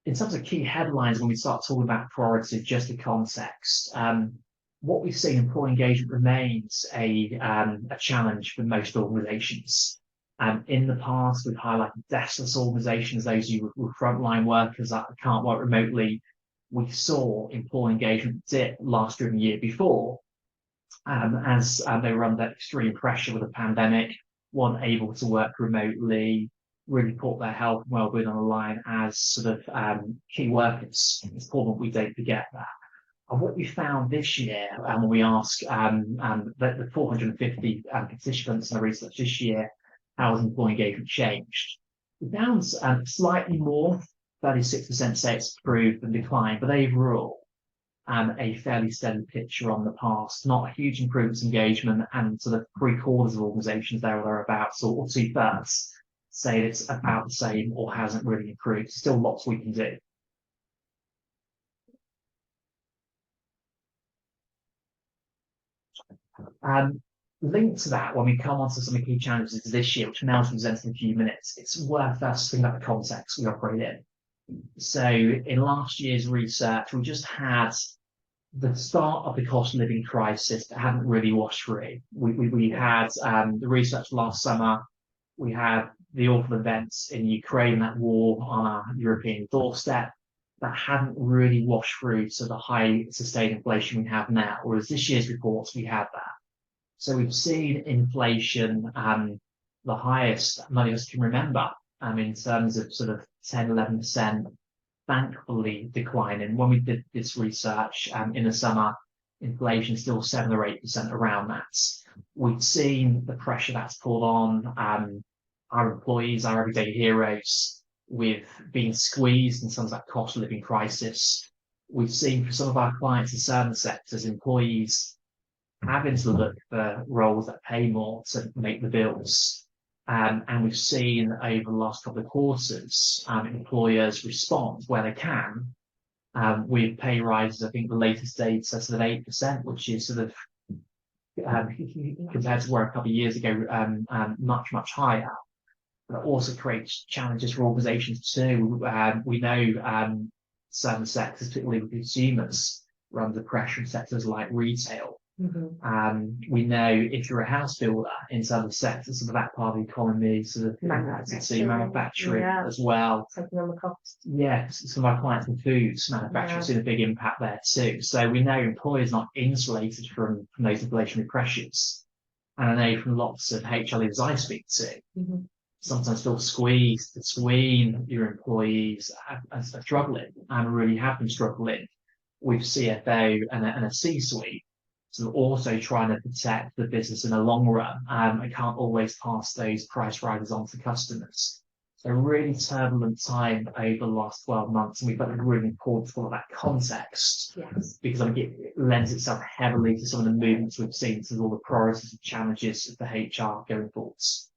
in terms of key headlines, when we start talking about priorities, just the context, what we've seen, employee engagement remains a challenge for most organizations. In the past, we've highlighted deskless organizations, those who were frontline workers that can't work remotely. We saw employee engagement dip last year and the year before, as they were under extreme pressure with the pandemic, weren't able to work remotely, really put their health and well-being on the line as sort of key workers. It's important we don't forget that. And what we found this year, when we asked the 450 participants in the research this year, how has employee engagement changed? We found slightly more, 36% say it's improved and declined, but overall, a fairly steady picture on the past, not a huge improvement in engagement, and sort of 3/4 of organizations there or thereabouts, or 2/3 say it's about the same or hasn't really improved. Still lots we can do. Linked to that, when we come on to some of the key challenges this year, which now presents in a few minutes, it's worth us thinking about the context we operate in. So in last year's research, we just had the start of the cost of living crisis that hadn't really washed through. We had the research last summer. We had the awful events in Ukraine, that war on our European doorstep, that hadn't really washed through to the high sustained inflation we have now. Whereas this year's reports, we had that. So we've seen inflation the highest many of us can remember, in terms of sort of 10, 11%, thankfully declining. When we did this research in the summer, inflation still 7 or 8% around that. We've seen the pressure that's pulled on our employees, our everyday heroes, with being squeezed in terms of that cost of living crisis. We've seen for some of our clients in certain sectors, employees having to look for roles that pay more to make the bills. And we've seen over the last couple of quarters, employers respond where they can with pay rises. I think the latest data says sort of 8%, which is sort of compared to where a couple of years ago, much, much higher. But it also creates challenges for organizations too. We know certain sectors, particularly with consumers, are under pressure in sectors like retail. We know if you're a house builder in certain sectors of that part of the economy, sort of manufacturing as well. Taking on the cost. Yes, some of our clients in foods manufacturing seen a big impact there too. So we know employers are not insulated from those inflationary pressures. And I know from lots of HR leaders I speak to, sometimes feel squeezed between your employees are struggling and really have been struggling with CFO and a C-suite. So also trying to protect the business in the long run and can't always pass those price rises on to customers. So a really turbulent time over the last 12 months, and we felt it really important to follow that context because I think it lends itself heavily to some of the movements we've seen to all the priorities and challenges of the HR going forwards.